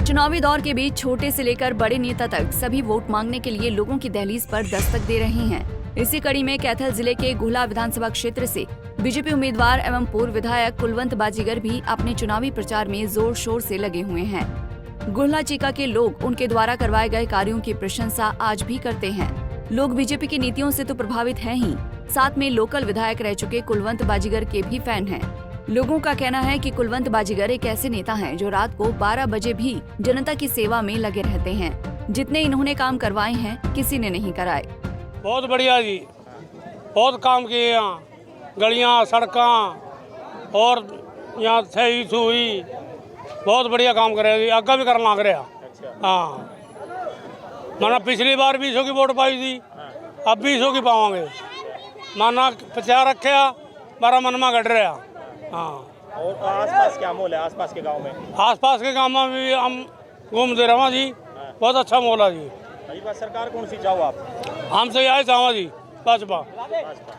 चुनावी दौर के बीच छोटे से लेकर बड़े नेता तक सभी वोट मांगने के लिए लोगों की दहलीज पर दस्तक दे रहे हैं। इसी कड़ी में कैथल जिले के गुहला विधानसभा क्षेत्र से बीजेपी उम्मीदवार एवं पूर्व विधायक कुलवंत बाजीगर भी अपने चुनावी प्रचार में जोर शोर से लगे हुए हैं। गुहला चीका के लोग उनके द्वारा करवाए गए कार्यों की प्रशंसा आज भी करते हैं। लोग बीजेपी की नीतियों से तो प्रभावित हैं ही, साथ में लोकल विधायक रह चुके कुलवंत बाजीगर के भी फैन हैं। लोगों का कहना है कि कुलवंत बाजीगर एक ऐसे नेता हैं जो रात को 12 बजे भी जनता की सेवा में लगे रहते हैं। जितने इन्होंने काम करवाए हैं किसी ने नहीं कराए। बहुत बढ़िया जी, बहुत काम किए यहाँ, गलियाँ सड़कें और यहाँ सही सुई बहुत बढ़िया काम करे, आगे भी करना लग रहा। हाँ, माना पिछली बार 200 की वोट पाई थी, अब 200 की पावांगे। माना 50 रखे, 12 मन में घट रहा। हाँ, और आसपास क्या माहौल है? आसपास के गांव में भी हम घूमते रहा जी। बहुत अच्छा माहौल है जी। इस बार सरकार कौन सी चाहो आप? हमसे यही चाहो जी, भाजपा।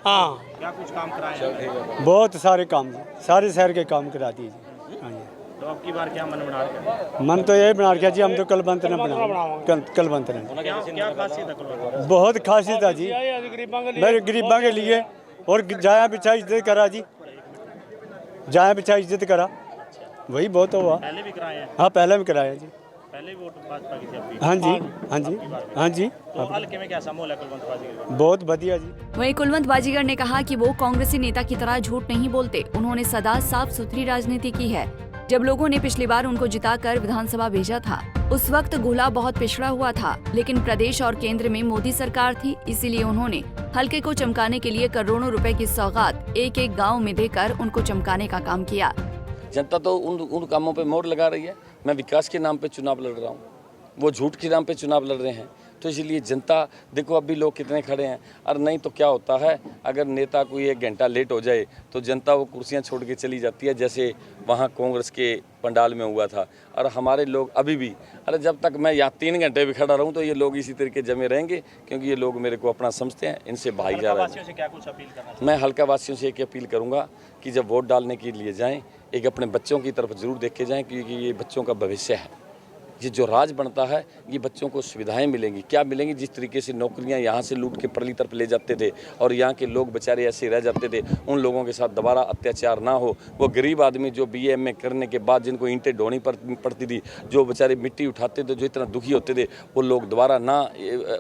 हाँ, क्या कुछ काम कराए हैं? बहुत सारे काम, सारे शहर के काम करा दिए जी। हाँ जी। तो अब की बार क्या मन बना रहे? मन तो यही बना रखा जी, हम तो कलवंत ने बना, कलवंत ने। क्या खासियत है कुलवंत? बहुत खासियत है जी, मेरे गरीबों के लिए। और जाया पीछा इज्जत करा जी, जाया पीछा इज्जत करा, वही बहुत हुआ। पहले भी कराए हैं? हाँ, पहले भी कराया जी। पहले वोट भाजपा की थी आपकी? हाँ जी, हाँ जी, हाँ जी। तो हल्के में कैसा माहौल है कुलवंत बाजीगर का? बहुत बढ़िया जी। वहीं कुलवंत बाजीगर ने कहा कि वो कांग्रेसी नेता की तरह झूठ नहीं बोलते। उन्होंने सदा साफ सुथरी राजनीति की है। जब लोगों ने पिछली बार उनको जिताकर विधानसभा भेजा था, उस वक्त गुहला बहुत पिछड़ा हुआ था, लेकिन प्रदेश और केंद्र में मोदी सरकार थी, इसीलिए उन्होंने हल्के को चमकाने के लिए करोड़ों रुपए की सौगात एक एक गाँव में देकर उनको चमकाने का काम किया। जनता तो उन कामों पे मोहर लगा रही है। मैं विकास के नाम पे चुनाव लड़ रहा हूँ, वो झूठ के नाम पे चुनाव लड़ रहे हैं। तो इसलिए जनता देखो अब भी लोग कितने खड़े हैं। और नहीं तो क्या होता है, अगर नेता कोई 1 घंटा लेट हो जाए तो जनता वो कुर्सियां छोड़ के चली जाती है, जैसे वहाँ कांग्रेस के पंडाल में हुआ था। और हमारे लोग अभी भी, अरे जब तक मैं यहाँ 3 घंटे भी खड़ा रहूँ तो ये लोग इसी तरीके जमे रहेंगे, क्योंकि ये लोग मेरे को अपना समझते हैं। इनसे भाईचारा है। क्या कुछ अपील करना? मैं हल्का वासियों से एक अपील करूँगा कि जब वोट डालने के लिए जाएँ, एक अपने बच्चों की तरफ जरूर देख के जाएँ, क्योंकि ये बच्चों का भविष्य है। ये जो राज बनता है, ये बच्चों को सुविधाएं मिलेंगी। क्या मिलेंगी? जिस तरीके से नौकरियां यहाँ से लूट के परली तरफ ले जाते थे और यहाँ के लोग बेचारे ऐसे रह जाते थे, उन लोगों के साथ दोबारा अत्याचार ना हो। वो गरीब आदमी जो BA MA करने के बाद जिनको ईंटें ढोनी पड़ती थी, जो बेचारे मिट्टी उठाते थे, जो इतना दुखी होते थे, वो लोग दोबारा ना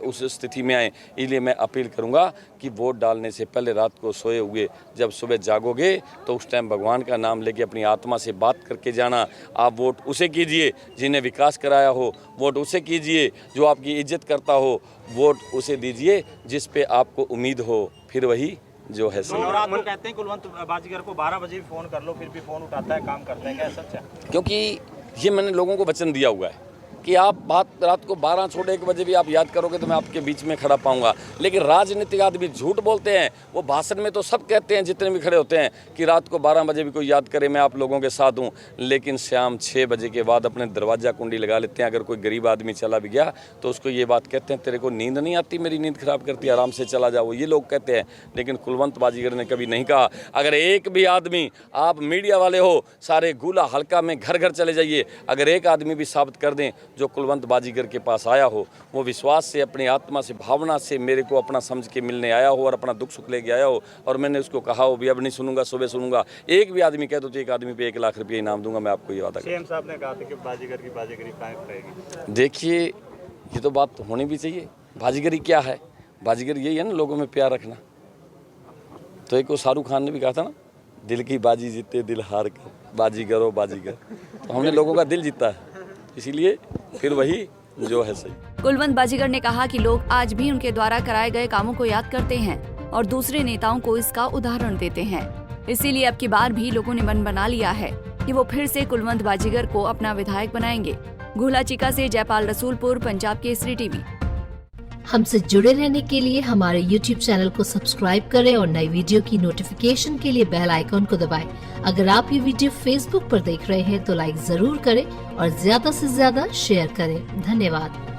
उस स्थिति में आए। इसलिए मैं अपील करूँगा कि वोट डालने से पहले रात को सोए हुए जब सुबह जागोगे तो उस टाइम भगवान का नाम लेके अपनी आत्मा से बात करके जाना। आप वोट उसे कीजिए जिन्हें विकास कराया हो, वोट उसे कीजिए जो आपकी इज्जत करता हो, वोट उसे दीजिए जिस पे आपको उम्मीद हो, फिर वही जो है सही। और आपको कहते हैं कुलवंत बाजीगर को 12 बजे भी फ़ोन कर लो, फिर भी फ़ोन उठाता है, काम करता है, क्या सच है? क्योंकि ये मैंने लोगों को वचन दिया हुआ है कि आप रात को 12 छोड़ 1 बजे भी आप याद करोगे तो मैं आपके बीच में खड़ा पाऊंगा। लेकिन राजनीतिक आदमी झूठ बोलते हैं। वो भाषण में तो सब कहते हैं, जितने भी खड़े होते हैं, कि रात को 12 बजे भी कोई याद करे मैं आप लोगों के साथ हूं, लेकिन शाम 6 बजे के बाद अपने दरवाजा कुंडी लगा लेते हैं। अगर कोई गरीब आदमी चला भी गया तो उसको ये बात कहते हैं, तेरे को नींद नहीं आती, मेरी नींद खराब करती, आराम से चला जाओ, ये लोग कहते हैं। लेकिन कुलवंत बाजीगर ने कभी नहीं कहा। अगर एक भी आदमी, आप मीडिया वाले हो, सारे गुहला हल्का में घर घर चले जाइए, अगर एक आदमी भी साबित कर दें जो कुलवंत बाजीगर के पास आया हो, वो विश्वास से, अपनी आत्मा से, भावना से मेरे को अपना समझ के मिलने आया हो और अपना दुख सुख लेके आया हो, और मैंने उसको कहा हो भी अब नहीं सुनूंगा, सुबह सुनूंगा, एक भी आदमी कह दो तो एक आदमी पे 1 लाख रुपये इनाम दूंगा, मैं आपको ये वादा CM साहब ने कहा था कि बाजीगर की बाजीगरी कायम रहेगी। देखिए, ये तो बात होनी भी चाहिए। बाजीगरी क्या है? बाजीगर यही है ना, लोगों में प्यार रखना। तो एक वो शाहरुख खान ने भी कहा था ना, दिल की बाजी जीते दिल हार कर, बाजीगरो बाजीगर। तो हमने लोगों का दिल जीता है, इसीलिए फिर वही जो है सही। कुलवंत बाजीगर ने कहा कि लोग आज भी उनके द्वारा कराए गए कामों को याद करते हैं और दूसरे नेताओं को इसका उदाहरण देते हैं। इसीलिए अब की बार भी लोगों ने मन बना लिया है कि वो फिर से कुलवंत बाजीगर को अपना विधायक बनाएंगे। गुहला चीका से जयपाल रसूलपुर, पंजाब केसरी टीवी। हमसे जुड़े रहने के लिए हमारे YouTube चैनल को सब्सक्राइब करें और नई वीडियो की नोटिफिकेशन के लिए बेल आइकॉन को दबाएं। अगर आप ये वीडियो Facebook पर देख रहे हैं तो लाइक जरूर करें और ज्यादा से ज्यादा शेयर करें। धन्यवाद।